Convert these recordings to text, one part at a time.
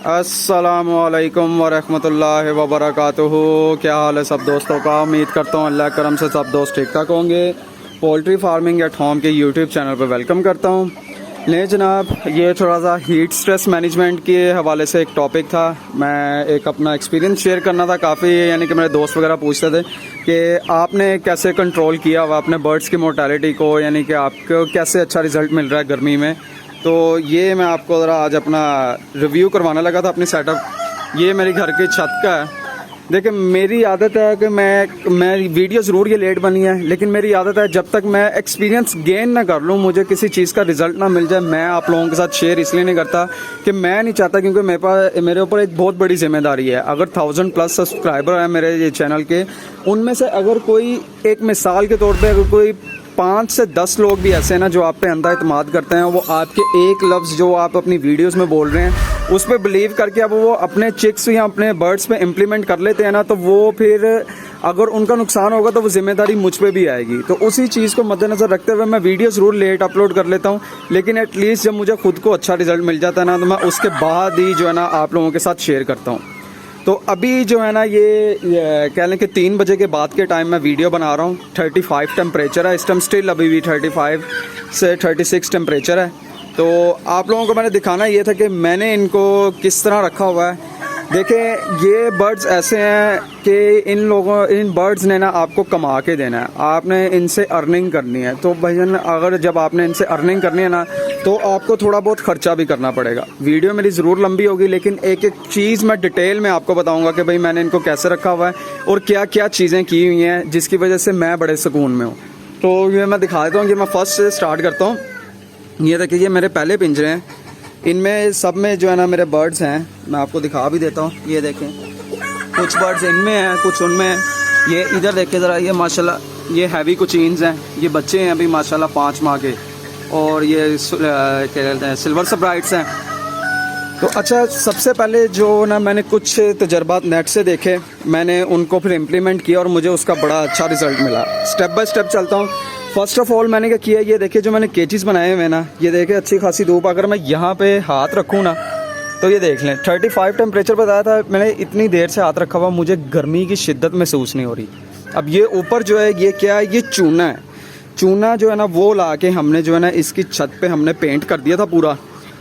अस्सलामुअलैकुम वरहमतुल्लाहि वबरकातुहू। क्या हाल है सब दोस्तों का। उम्मीद करता हूँ अल्लाह करम से सब दोस्त ठीक ठाक होंगे। पोल्ट्री फार्मिंग एट होम के यूट्यूब चैनल पर वेलकम करता हूँ। नहीं जनाब, ये थोड़ा सा हीट स्ट्रेस मैनेजमेंट के हवाले से एक टॉपिक था। मैं एक अपना एक्सपीरियंस शेयर करना था। काफ़ी यानी कि मेरे दोस्त वगैरह पूछते थे कि आपने कैसे कंट्रोल किया हुआ अपने बर्ड्स की मोर्टेलिटी को, यानी कि आपको कैसे अच्छा रिज़ल्ट मिल रहा है गर्मी में। तो ये मैं आपको ज़रा आज अपना रिव्यू करवाने लगा था अपनी सेटअप। ये मेरी घर की छत का है। देखिए, मेरी आदत है कि मैं वीडियो ज़रूर ये लेट बनी है, लेकिन मेरी आदत है जब तक मैं एक्सपीरियंस गेन ना कर लूँ, मुझे किसी चीज़ का रिज़ल्ट ना मिल जाए, मैं आप लोगों के साथ शेयर इसलिए नहीं करता कि मैं नहीं चाहता, क्योंकि मेरे ऊपर एक बहुत बड़ी जिम्मेदारी है। अगर 1000+ सब्सक्राइबर हैं मेरे ये चैनल के, उनमें से अगर कोई एक मिसाल के तौर पर अगर कोई 5 से 10 लोग भी ऐसे हैं ना जो आप पे अंधा इत्माद करते हैं, वो आपके एक लफ्ज़ जो आप अपनी वीडियोस में बोल रहे हैं उस पर बिलीव करके अब वो अपने चिक्स या अपने बर्ड्स पे इम्प्लीमेंट कर लेते हैं ना, तो वो फिर अगर उनका नुकसान होगा तो वो जिम्मेदारी मुझ पे भी आएगी। तो उसी चीज़ को मद्देनज़र रखते हुए मैं वीडियो ज़रूर लेट अपलोड कर लेता हूँ, लेकिन एटलीस्ट जब मुझे खुद को अच्छा रिजल्ट मिल जाता है ना, तो मैं उसके बाद ही जो है ना आप लोगों के साथ शेयर करता हूँ। तो अभी जो है ना ये कह लें कि 3 बजे के बाद के टाइम मैं वीडियो बना रहा हूँ। 35 टेम्परेचर है इस टाइम, स्टिल अभी भी 35 से 36 टेम्परेचर है। तो आप लोगों को मैंने दिखाना ये था कि मैंने इनको किस तरह रखा हुआ है। देखें, ये बर्ड्स ऐसे हैं कि इन बर्ड्स ने ना आपको कमा के देना है, आपने इनसे अर्निंग करनी है। तो भाईजान, अगर जब आपने इनसे अर्निंग करनी है ना, तो आपको थोड़ा बहुत खर्चा भी करना पड़ेगा। वीडियो मेरी ज़रूर लंबी होगी, लेकिन एक एक चीज़ मैं डिटेल में आपको बताऊंगा कि भाई मैंने इनको कैसे रखा हुआ है और क्या क्या चीज़ें की हुई हैं जिसकी वजह से मैं बड़े सुकून में हूँ। तो ये मैं दिखा देता हूँ कि मैं फ़र्स्ट से स्टार्ट करता हूँ। ये देखिए, ये मेरे पहले पिंजरे हैं। इनमें सब में जो है ना मेरे बर्ड्स हैं, मैं आपको दिखा भी देता हूँ। ये देखें, कुछ बर्ड्स इनमें हैं, कुछ उनमें हैं। ये इधर देखें ज़रा, ये माशाल्लाह ये हैवी कुचीन्स हैं। ये बच्चे हैं अभी माशाल्लाह 5 माह के, और ये क्या कहते हैं सिल्वर सब्राइट्स हैं। तो अच्छा, सबसे पहले जो ना मैंने कुछ तजर्बात नेट से देखे, मैंने उनको फिर इम्प्लीमेंट किया और मुझे उसका बड़ा अच्छा रिज़ल्ट मिला। स्टेप बाय स्टेप चलता हूँ। फर्स्ट ऑफ ऑल मैंने क्या किया, ये देखिए जो मैंने केजेस बनाए हुए हैं ना, ये देखिए अच्छी खासी धूप, अगर मैं यहाँ पे हाथ रखूँ ना तो ये देख लें 35 टेम्परेचर बताया था मैंने। इतनी देर से हाथ रखा हुआ, मुझे गर्मी की शिद्दत महसूस नहीं हो रही। अब ये ऊपर जो है ये क्या है, ये चूना है। चूना जो है ना वो ला के हमने जो है ना इसकी छत पे हमने पेंट कर दिया था पूरा।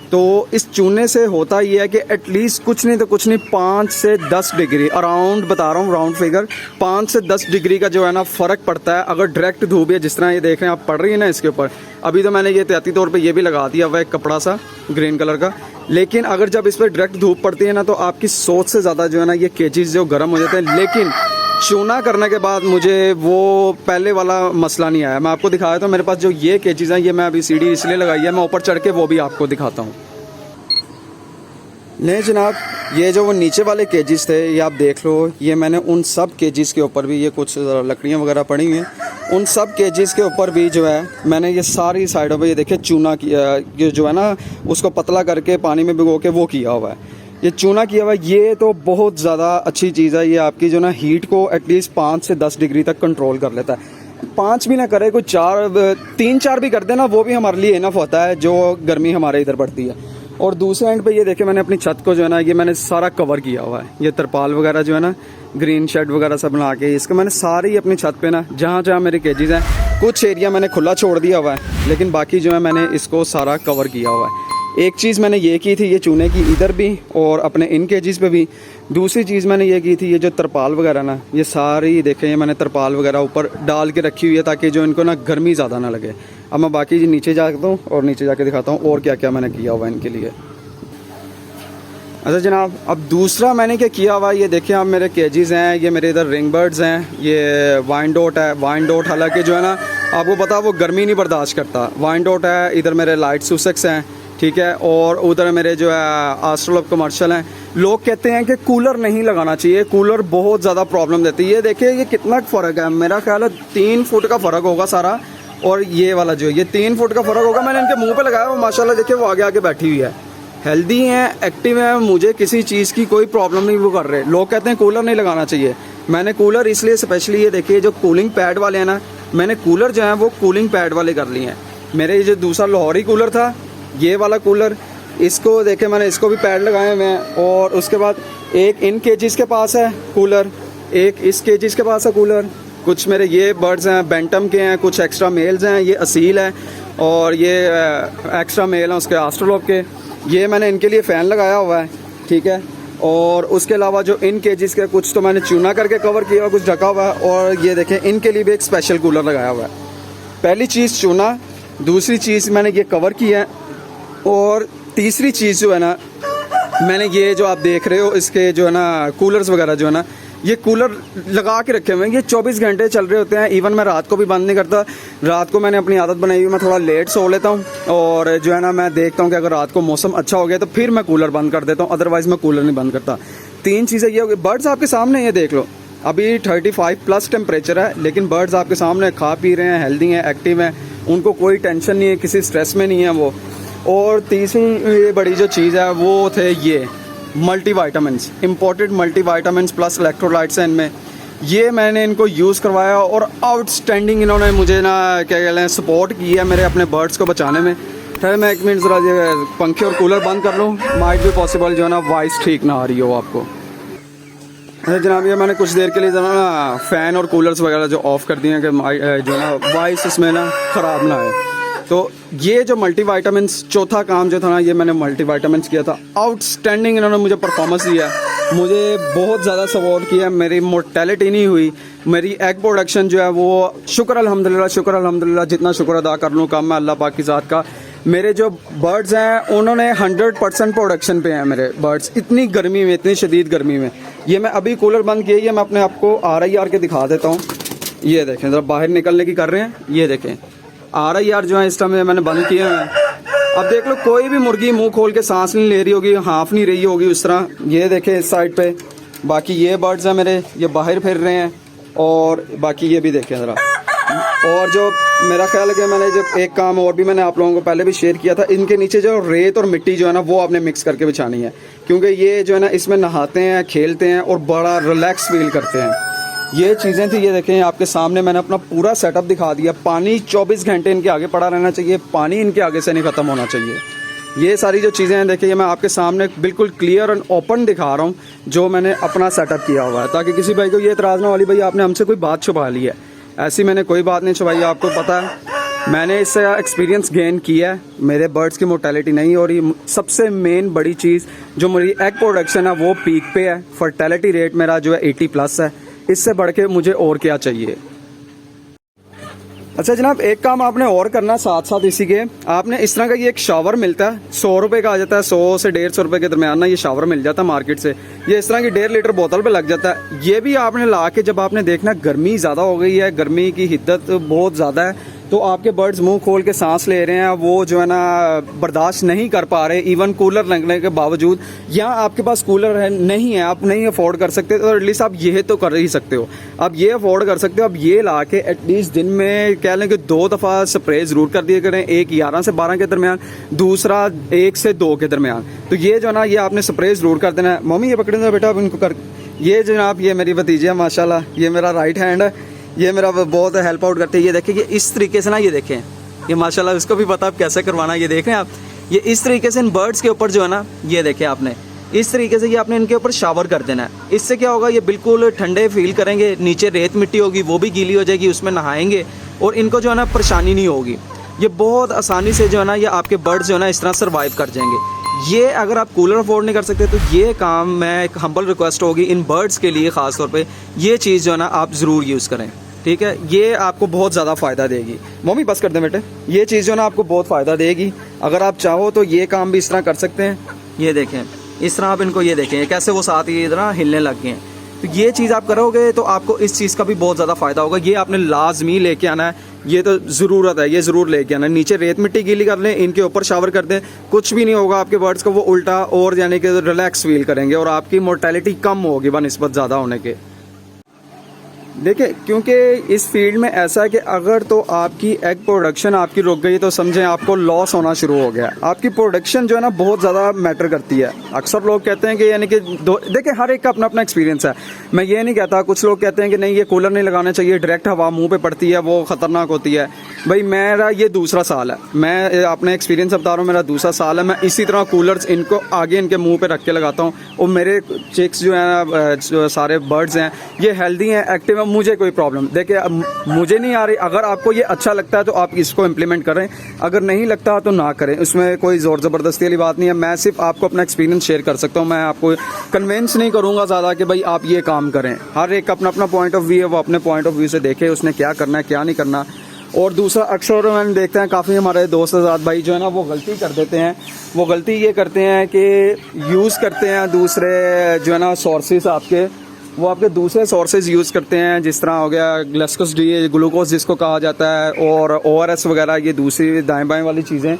तो इस चूने से होता ये है कि एटलीस्ट कुछ नहीं तो कुछ नहीं 5 से 10 डिग्री अराउंड, बता रहा हूँ राउंड फिगर, 5 से 10 डिग्री का जो है ना फ़र्क पड़ता है अगर डायरेक्ट धूप है। जिस तरह ये देख रहे हैं आप, पड़ रही है ना इसके ऊपर। अभी तो मैंने ये एहतियाती तौर पे ये भी लगा दिया हुआ है कपड़ा सा ग्रीन कलर का, लेकिन अगर जब इस पर डायरेक्ट धूप पड़ती है ना, तो आपकी सोच से ज़्यादा जो है ना ये केजेस जो गर्म हो जाते हैं। लेकिन चूना करने के बाद मुझे वो पहले वाला मसला नहीं आया। मैं आपको दिखाया था मेरे पास जो ये केजेस हैं, ये मैं अभी सीढ़ी इसलिए लगाई है, मैं ऊपर चढ़ के वो भी आपको दिखाता हूँ। नहीं जनाब, ये जो वो नीचे वाले केजेस थे ये आप देख लो, ये मैंने उन सब केजेस के ऊपर भी, ये कुछ लकड़ियाँ वगैरह पड़ी हुई हैं, उन सब केजेस के ऊपर भी जो है मैंने ये सारी साइडों पे ये देखिए चूना किया, ये जो है ना उसको पतला करके पानी में भिगो के वो किया हुआ है। ये चूना किया हुआ है। ये तो बहुत ज़्यादा अच्छी चीज़ है। ये आपकी जो ना हीट को एटलीस्ट 5 से 10 डिग्री तक कंट्रोल कर लेता है। 5 भी ना करे, कोई 3-4 भी कर देना, वो भी हमारे लिए इनफ होता है जो गर्मी हमारे इधर पड़ती है। और दूसरे एंड पे ये देखे, मैंने अपनी छत को जो है ना ये मैंने सारा कवर किया हुआ है। ये तरपाल वगैरह जो है ना ग्रीन शेड वगैरह सब बना के इसको मैंने सारी अपनी छत पे ना जहाँ जहाँ मेरे केजेस हैं, कुछ एरिया मैंने खुला छोड़ दिया हुआ है, लेकिन बाकी जो है मैंने इसको सारा कवर किया हुआ है। एक चीज़ मैंने ये की थी, ये चूने की इधर भी और अपने इन केजेस पे भी। दूसरी चीज़ मैंने ये की थी, ये जो तरपाल वगैरह ना ये सारी देखें, ये मैंने तरपाल वगैरह ऊपर डाल के रखी हुई है ताकि जो इनको ना गर्मी ज़्यादा ना लगे। अब मैं बाकी जी नीचे जाता हूँ और नीचे जाके दिखाता हूँ और क्या क्या मैंने किया हुआ इनके लिए। अच्छा जनाब, अब दूसरा मैंने क्या किया हुआ, ये देखिए आप मेरे केजेस हैं, ये मेरे इधर रिंग बर्ड्स हैं, ये वाइनडोट है। वाइनडोट हालांकि जो है ना आपको पता वो गर्मी नहीं बर्दाश्त करता, वाइनडोट है। इधर मेरे लाइट सुसेक्स हैं, ठीक है, और उधर मेरे जो है आस्ट्रोलॉब कमर्शियल हैं। लोग कहते हैं कि कूलर नहीं लगाना चाहिए, कूलर बहुत ज़्यादा प्रॉब्लम देती है। ये देखिए ये कितना फ़र्क है, मेरा ख्याल है 3 फुट का फ़र्क होगा सारा, और ये वाला जो है ये 3 फुट का फ़र्क होगा। मैंने इनके मुँह पर लगाया, वो माशाल्लाह देखिए वो आगे आगे बैठी हुई है, हेल्दी हैं, एक्टिव हैं, मुझे किसी चीज़ की कोई प्रॉब्लम नहीं वो कर रहे। लोग कहते हैं कूलर नहीं लगाना चाहिए, मैंने कूलर इसलिए स्पेशली ये देखिए जो कूलिंग पैड वाले हैं ना, मैंने कूलर जो है वो कूलिंग पैड वाले कर लिए हैं। मेरे जो दूसरा लाहौरी कूलर था, ये वाला कूलर, इसको देखें, मैंने इसको भी पैड लगाए हुए हैं। और उसके बाद एक इन केजीज़ के पास है कूलर, एक इस केजीज़ के पास है कूलर। कुछ मेरे ये बर्ड्स हैं बैंटम के हैं, कुछ एक्स्ट्रा मेल्स हैं, ये असील है और ये एक्स्ट्रा मेल हैं उसके आस्ट्रोलोप के। ये मैंने इनके लिए फ़ैन लगाया हुआ है, ठीक है। और उसके अलावा जो इन केजीज़ के कुछ तो मैंने चूना करके कवर किया हुआ, कुछ ढका हुआ है। और ये देखें, इनके लिए भी एक स्पेशल कूलर लगाया हुआ है। पहली चीज़ चूना, दूसरी चीज़ मैंने ये कवर किया है, और तीसरी चीज़ जो है ना, मैंने ये जो आप देख रहे हो इसके जो है ना कूलर्स वगैरह जो है ना, ये कूलर लगा के रखे हुए हैं। ये 24 घंटे चल रहे होते हैं। इवन मैं रात को भी बंद नहीं करता। रात को मैंने अपनी आदत बनाई हुई, मैं थोड़ा लेट सो लेता हूँ और जो है ना मैं देखता हूँ कि अगर रात को मौसम अच्छा हो गया तो फिर मैं कूलर बंद कर देता हूँ, अदरवाइज़ मैं कूलर नहीं बंद करता। 3 चीज़ें ये हो गई। बर्ड्स आपके सामने, ये देख लो, अभी 35+ टेम्परेचर है, लेकिन बर्ड्स आपके सामने खा पी रहे हैं, हेल्दी हैं, एक्टिव हैं, उनको कोई टेंशन नहीं है, किसी स्ट्रेस में नहीं है वो। और तीसरी बड़ी जो चीज़ है वो थे ये मल्टीवाइटामिन्स, इम्पोर्टेड मल्टीवाइटामिन्स प्लस इलेक्ट्रोलाइट्स हैं इनमें। ये मैंने इनको यूज़ करवाया और आउटस्टैंडिंग इन्होंने मुझे ना क्या कहते हैं सपोर्ट की है मेरे अपने बर्ड्स को बचाने में। फिर मैं 1 मिनट ज़रा ये पंखे और कूलर बंद कर लूँ, माइट भी पॉसिबल जो है ना वॉइस ठीक ना आ रही हो आपको। अरे जनाब, ये मैंने कुछ देर के लिए जो है ना फ़ैन और कूलर्स वगैरह जो ऑफ़ कर दिए हैं कि जो है ना वॉइस इसमें ना ख़राब ना आए। तो ये जो मल्टीवाइटामिन्स, चौथा काम जो था ना, ये मैंने मल्टीवाइटामिन्स किया था। आउटस्टैंडिंग इन्होंने मुझे परफॉर्मेंस दिया, मुझे बहुत ज़्यादा सपोर्ट किया, मेरी मोर्टेलिटी नहीं हुई, मेरी एग प्रोडक्शन जो है वो शुक्र अल्हम्दुलिल्लाह, जितना शुक्र अदा कर लूँ कम है अल्लाह पाक की ज़ात का। मेरे जो बर्ड्स हैं उन्होंने 100% प्रोडक्शन पे हैं मेरे बर्ड्स, इतनी गर्मी में, इतनी शदीद गर्मी में। ये मैं अभी कूलर बंद किया, ये मैं अपने आपको RIR के दिखा देता हूँ। ये देखें, ज़रा बाहर निकलने की कर रहे हैं, ये देखें RIR जो है इस टाइम मैंने बंद किए हैं। अब देख लो, कोई भी मुर्गी मुंह खोल के सांस नहीं ले रही होगी, हाँफ नहीं रही होगी उस तरह। ये देखें इस साइड पे, बाकी ये बर्ड्स हैं मेरे, ये बाहर फिर रहे हैं। और बाकी ये भी देखें ज़रा। और जो मेरा ख्याल है कि मैंने जब एक काम और भी मैंने आप लोगों को पहले भी शेयर किया था, इनके नीचे जो रेत और मिट्टी जो है ना वो आपने मिक्स करके बिछानी है, क्योंकि ये जो है ना इसमें नहाते हैं, खेलते हैं और बड़ा रिलैक्स फील करते हैं। ये चीज़ें थी, ये देखें आपके सामने मैंने अपना पूरा सेटअप दिखा दिया। पानी 24 घंटे इनके आगे पड़ा रहना चाहिए, पानी इनके आगे से नहीं ख़त्म होना चाहिए। ये सारी जो चीज़ें हैं देखिए, मैं आपके सामने बिल्कुल क्लियर एंड ओपन दिखा रहा हूँ जो मैंने अपना सेटअप किया हुआ है, ताकि किसी भाई को ये इतराज़ ना वाली भाई आपने हमसे कोई बात छुपा ली है। ऐसी मैंने कोई बात नहीं छुपाई, आपको पता है मैंने इससे एक्सपीरियंस गेन किया है। मेरे बर्ड्स की मोर्टेलिटी नहीं हो रही। सबसे मेन बड़ी चीज़ जो मेरी एग प्रोडक्शन है वो पीक पे है, फर्टेलिटी रेट मेरा जो है 80+ है। इससे बढ़ के मुझे और क्या चाहिए। अच्छा जनाब, एक काम आपने और करना साथ साथ इसी के, आपने इस तरह का ये एक शावर मिलता है, 100 रुपये का आ जाता है, 100 से 150 रुपये के दरमियान ना ये शावर मिल जाता है मार्केट से। ये इस तरह की 1.5 लीटर बोतल पे लग जाता है। ये भी आपने ला के, जब आपने देखना गर्मी ज़्यादा हो गई है, गर्मी की हिद्दत बहुत ज़्यादा है, तो आपके बर्ड्स मुंह खोल के सांस ले रहे हैं, वो जो है ना बर्दाश्त नहीं कर पा रहे, इवन कूलर लगने के बावजूद, या आपके पास कूलर है नहीं है, आप नहीं अफोर्ड कर सकते, तो एटलीस्ट आप ये तो कर ही सकते हो, आप ये अफोर्ड कर सकते हो। अब ये ला के एटलीस्ट दिन में कह लें कि 2 दफ़ा स्प्रे ज़रूर कर दिया करें, एक 11 से 12 के दरमियान, दूसरा 1 से 2 के दरमियान। तो ये जो है ना ये आपने स्प्रे ज़रूर कर देना है। मम्मी ये पकड़े बेटा, अब इनको कर। ये जनाब ये मेरी भतीजी है माशाल्लाह, ये मेरा राइट हैंड है, ये मेरा बहुत हेल्प आउट करती है। ये देखिए, ये इस तरीके से ना, ये देखें, ये माशाल्लाह इसको भी पता आप कैसे करवाना। ये देख रहे हैं आप, ये इस तरीके से इन बर्ड्स के ऊपर जो है ना, ये देखें आपने इस तरीके से ये आपने इनके ऊपर शावर कर देना है। इससे क्या होगा, ये बिल्कुल ठंडे फील करेंगे, नीचे रेत मिट्टी होगी वो भी गीली हो जाएगी, उसमें नहाएंगे और इनको जो है ना परेशानी नहीं होगी। ये बहुत आसानी से जो है ना ये आपके बर्ड्स जो है ना इस तरह सर्वाइव कर जाएंगे। ये अगर आप कूलर अफोर्ड नहीं कर सकते तो ये काम, मैं एक हम्बल रिक्वेस्ट होगी इन बर्ड्स के लिए ख़ास तौर पे, ये चीज़ जो है ना आप ज़रूर यूज़ करें, ठीक है। ये आपको बहुत ज़्यादा फ़ायदा देगी। मम्मी बस कर दें बेटे, ये चीज़ जो है ना आपको बहुत फ़ायदा देगी। अगर आप चाहो तो ये काम भी इस तरह कर सकते हैं। ये देखें इस तरह आप इनको, ये देखें कैसे वो साथ ही इधर हिलने लग गए हैं। तो ये चीज़ आप करोगे तो आपको इस चीज़ का भी बहुत ज़्यादा फ़ायदा होगा। ये आपने लाजमी लेके आना है, ये तो ज़रूरत है, ये ज़रूर लेके आना है। नीचे रेत मिट्टी गीली कर लें, इनके ऊपर शावर कर दें, कुछ भी नहीं होगा आपके बर्ड्स को, वो उल्टा और यानी कि रिलैक्स फील करेंगे और आपकी मोर्टेलिटी कम होगी बनिस्बत ज़्यादा होने के। देखिए, क्योंकि इस फील्ड में ऐसा है कि अगर तो आपकी एग प्रोडक्शन आपकी रुक गई तो समझें आपको लॉस होना शुरू हो गया। आपकी प्रोडक्शन जो है ना बहुत ज़्यादा मैटर करती है। अक्सर लोग कहते हैं कि यानी कि देखिए हर एक का अपना अपना एक्सपीरियंस है, मैं ये नहीं कहता। कुछ लोग कहते हैं कि नहीं ये कूलर नहीं लगाना चाहिए, डायरेक्ट हवा मुंह पे पड़ती है वो ख़तरनाक होती है। भाई मेरा ये दूसरा साल है, मैं अपने एक्सपीरियंस बता रहा हूँ, मेरा दूसरा साल है। मैं इसी तरह कूलर्स इनको आगे इनके मुँह पर रख के लगाता हूँ और मेरे चिक्स जो है ना जो सारे बर्ड्स हैं ये हेल्दी हैं, एक्टिव है, मुझे कोई प्रॉब्लम देखिए मुझे नहीं आ रही। अगर आपको ये अच्छा लगता है तो आप इसको इम्प्लीमेंट करें, अगर नहीं लगता तो ना करें, उसमें कोई ज़ोर ज़बरदस्ती वाली बात नहीं है। मैं सिर्फ आपको अपना एक्सपीरियंस शेयर कर सकता हूँ, मैं आपको कन्विंस नहीं करूँगा ज़्यादा कि भाई आप ये काम करें। हर एक अपना अपना पॉइंट ऑफ व्यू है, वो अपने पॉइंट ऑफ व्यू से देखे उसने क्या करना है क्या नहीं करना। और दूसरा अक्सर मैंने देखते हैं काफ़ी हमारे दोस्त आज़ाद भाई जो है ना वो गलती कर देते हैं। वो गलती ये करते हैं कि यूज़ करते हैं दूसरे जो है ना सोर्सेज आपके, वो आपके दूसरे सोर्सेज यूज़ करते हैं, जिस तरह हो गया ग्लूकोज डी ग्लूकोज जिसको कहा जाता है, और ORS वगैरह, ये दूसरी दाएं बाएं वाली चीज़ें।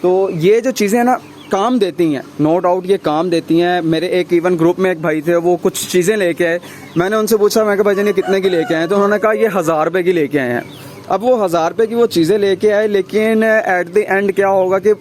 तो ये जो चीज़ें हैं ना काम देती हैं, नो डाउट ये काम देती हैं। मेरे एक इवन ग्रुप में एक भाई थे, वो कुछ चीज़ें लेके आए। मैंने उनसे पूछा, मैं कहा भाईजान ये कितने की लेके आए? तो उन्होंने कहा ये 1000 रुपये की लेके आए हैं। अब वो 1000 रुपये की वो चीज़ें लेके आए, लेकिन एट द एंड क्या होगा कि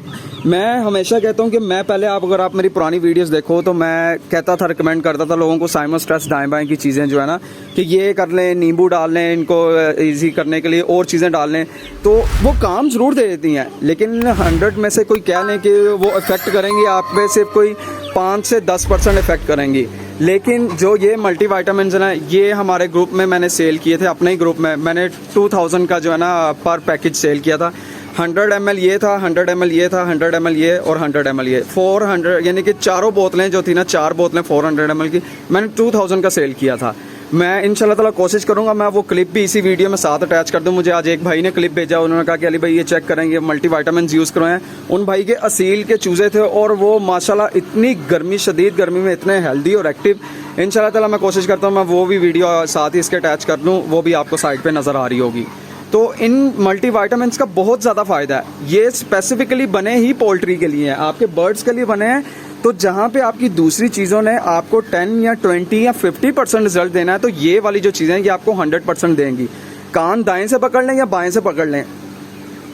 मैं हमेशा कहता हूँ कि मैं पहले अगर आप मेरी पुरानी वीडियोस देखो तो मैं कहता था, रिकमेंड करता था लोगों को साइमोस्ट्रेस दाएं बाएं की चीज़ें जो है ना कि ये कर लें, नींबू डाल लें इनको इजी करने के लिए, और चीज़ें डाल लें तो वो काम ज़रूर दे देती हैं। लेकिन 100 में से कोई कह लें कि वो इफ़ेक्ट करेंगी, आप में सिर्फ कोई 5 से 10% इफ़ेक्ट करेंगी। लेकिन जो ये मल्टीविटामिन्स हैं ये हमारे ग्रुप में मैंने सेल किए थे, अपने ही ग्रुप में मैंने 2000 का जो है ना पर पैकेज सेल किया था। 100 ml ये था, 100 ml ये था, 100 ml ये और 100 ml ये, 400 यानी कि चारों बोतलें जो थी ना, 4 बोतलें 400 ml की मैंने 2000 का सेल किया था। मैं इंशाल्लाह ताला कोशिश करूंगा मैं वो क्लिप भी इसी वीडियो में साथ अटैच कर दूं। मुझे आज एक भाई ने क्लिप भेजा, उन्होंने कहा कि अली भाई ये चेक करेंगे मल्टीविटामिन यूज़ करवाएं। उन भाई के असील के चूज़े थे और वो माशाल्लाह इतनी गर्मी, शदीद गर्मी में इतने हेल्दी और एक्टिव। इंशाल्लाह ताला मैं कोशिश करता हूँ मैं वो भी वीडियो साथ ही इसके अटैच कर लूँ, वो भी आपको साइड पर नज़र आ रही होगी। तो इन मल्टीविटामिन्स का बहुत ज़्यादा फ़ायदा है। ये स्पेसिफिकली बने ही पोल्ट्री के लिए हैं, आपके बर्ड्स के लिए बने हैं। तो जहाँ पे आपकी दूसरी चीज़ों ने आपको 10 या 20 या 50% रिजल्ट देना है, तो ये वाली जो चीज़ें हैं ये आपको 100% देंगी। कान दाएं से पकड़ लें या बाएं से पकड़ लें,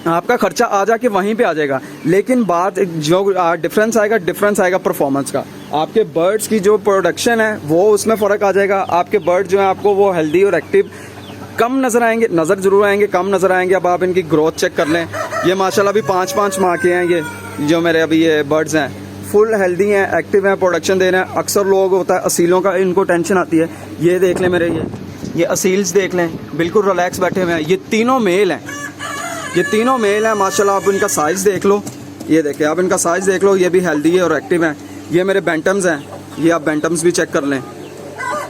आपका खर्चा आ जाके वहीं पे आ जाएगा। लेकिन बात जो डिफरेंस आएगा परफॉर्मेंस का। आपके बर्ड्स की जो प्रोडक्शन है वो उसमें फ़र्क आ जाएगा। आपके बर्ड जो है आपको वो हेल्दी और एक्टिव कम नज़र आएंगे, नज़र ज़रूर आएंगे, कम नज़र आएंगे। अब आप इनकी ग्रोथ चेक कर लें, ये माशाल्लाह अभी 5-5 माह के हैं। ये जो मेरे अभी ये बर्ड्स हैं फुल हेल्दी हैं, एक्टिव हैं, प्रोडक्शन दे रहे हैं। अक्सर लोग होता है असीलों का इनको टेंशन आती है। ये देख लें मेरे ये असील्स देख लें, बिल्कुल रिलैक्स बैठे हुए हैं। ये तीनों मेल हैं, ये तीनों मेल हैं माशाल्लाह। आप इनका साइज़ देख लो, ये देखें आप इनका साइज़ देख लो, ये भी हेल्दी है और एक्टिव हैं। ये मेरे बैंटम्स हैं, ये आप बैंटम्स भी चेक कर लें।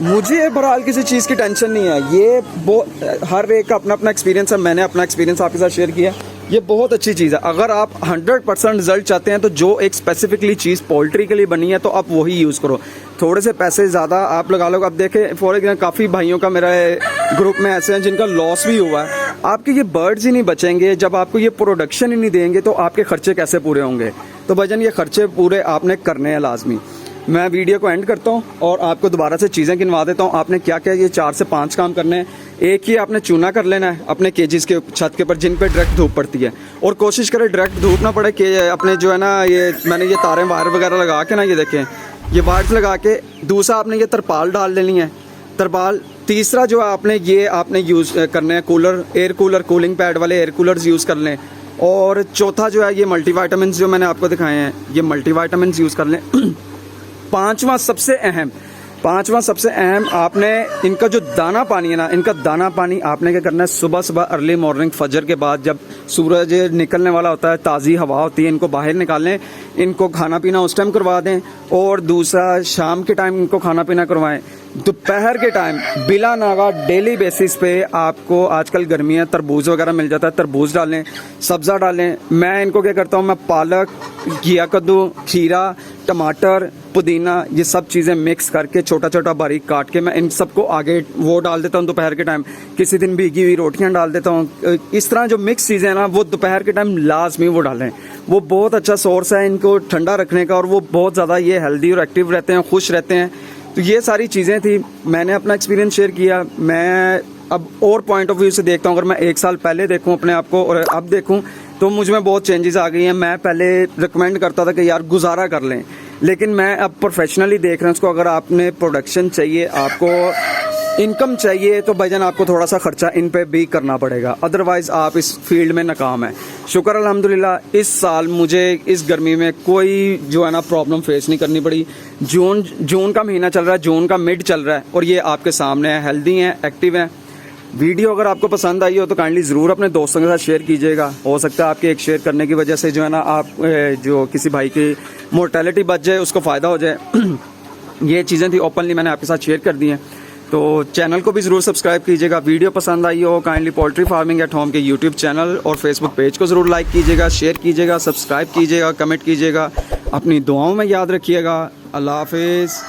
मुझे बहरहाल किसी चीज़ की टेंशन नहीं है। ये हर एक का अपना अपना एक्सपीरियंस है, मैंने अपना एक्सपीरियंस आपके साथ शेयर किया। ये बहुत अच्छी चीज़ है। अगर आप 100% रिजल्ट चाहते हैं तो जो एक स्पेसिफिकली चीज़ पोल्ट्री के लिए बनी है तो आप वही यूज़ करो। थोड़े से पैसे ज़्यादा आप लगा लो। अब देखें फॉर एग्जाम्पल काफ़ी भाइयों का मेरा ग्रुप में ऐसे हैं जिनका लॉस भी हुआ है। आपके ये बर्ड्स ही नहीं बचेंगे, जब आपको ये प्रोडक्शन ही नहीं देंगे तो आपके खर्चे कैसे पूरे होंगे? तो भाईजान ये खर्चे पूरे आपने करने हैं लाजमी। मैं वीडियो को एंड करता हूँ और आपको दोबारा से चीज़ें गिनवा देता हूँ। आपने क्या क्या ये 4 से 5 काम करने हैं। एक ही आपने चूना कर लेना है अपने केजेस के छत के ऊपर जिन पे डायरेक्ट धूप पड़ती है, और कोशिश करें डायरेक्ट धूप ना पड़े कि अपने जो है ना ये मैंने ये तारें वायर वगैरह लगा के ना, ये देखें ये वायर्स लगा के। दूसरा आपने ये तरपाल डाल लेनी है, तरपाल। तीसरा जो है आपने यूज़ करने हैं cooler, air cooler, cooling pad वाले एयर कूलर्स यूज़ कर लें। और चौथा जो है ये मल्टीविटामिन जो मैंने आपको दिखाए हैं, ये मल्टीविटामिन यूज़ कर लें। पांचवा सबसे अहम आपने इनका जो दाना पानी है ना, इनका दाना पानी आपने क्या करना है, सुबह सुबह अर्ली मॉर्निंग फजर के बाद जब सूरज निकलने वाला होता है, ताज़ी हवा होती है, इनको बाहर निकाल लें। इनको खाना पीना उस टाइम करवा दें। और दूसरा शाम के टाइम इनको खाना पीना करवाएं। दोपहर के टाइम बिला नागा डेली बेसिस पे आपको, आजकल गर्मी है, तरबूज वगैरह मिल जाता है, तरबूज डालें, सब्ज़ा डालें। मैं इनको क्या करता हूँ, मैं पालक, घिया कद्दू, खीरा, टमाटर, पुदीना, ये सब चीज़ें मिक्स करके छोटा छोटा बारीक काट के मैं इन सबको आगे वो डाल देता हूँ दोपहर के टाइम। किसी दिन भीगी हुई रोटियाँ डाल देता हूँ। इस तरह जो मिक्स चीज़ें हैं ना वो दोपहर के टाइम लाजमी वो डालें। वो बहुत अच्छा सोर्स है इनको ठंडा रखने का, और वो बहुत ज़्यादा ये हेल्दी और एक्टिव रहते हैं, खुश रहते हैं। तो ये सारी चीज़ें थी, मैंने अपना एक्सपीरियंस शेयर किया। मैं अब और पॉइंट ऑफ व्यू से देखता हूँ, अगर मैं 1 साल पहले देखूँ अपने आप को और अब देखूँ तो मुझ में बहुत चेंजेस आ गई हैं। मैं पहले रिकमेंड करता था कि यार गुजारा कर लें, लेकिन मैं अब प्रोफेशनली देख रहा हूँ उसको। अगर आपने प्रोडक्शन चाहिए, आपको इनकम चाहिए, तो भाईजान आपको थोड़ा सा खर्चा इन पे भी करना पड़ेगा, अदरवाइज़ आप इस फील्ड में नाकाम है। शुक्र अल्हम्दुलिल्लाह इस साल मुझे इस गर्मी में कोई जो है ना प्रॉब्लम फेस नहीं करनी पड़ी। जून का महीना चल रहा है, जून का मिड चल रहा है और ये आपके सामने है, हेल्दी हैं, एक्टिव हैं। वीडियो अगर आपको पसंद आई हो तो काइंडली ज़रूर अपने दोस्तों के साथ शेयर कीजिएगा। हो सकता है आपके एक शेयर करने की वजह से जो है ना आप जो किसी भाई की मोर्टेलिटी बच जाए, उसको फ़ायदा हो जाए। ये चीज़ें थी ओपनली मैंने आपके साथ शेयर कर दी हैं, तो चैनल को भी ज़रूर सब्सक्राइब कीजिएगा। वीडियो पसंद आई हो kindly poultry farming at home के यूट्यूब चैनल और फेसबुक पेज को ज़रूर लाइक कीजिएगा, शेयर कीजिएगा, सब्सक्राइब कीजिएगा, कमेंट कीजिएगा। अपनी दुआओं में याद रखिएगा। अल्लाह हाफिज़।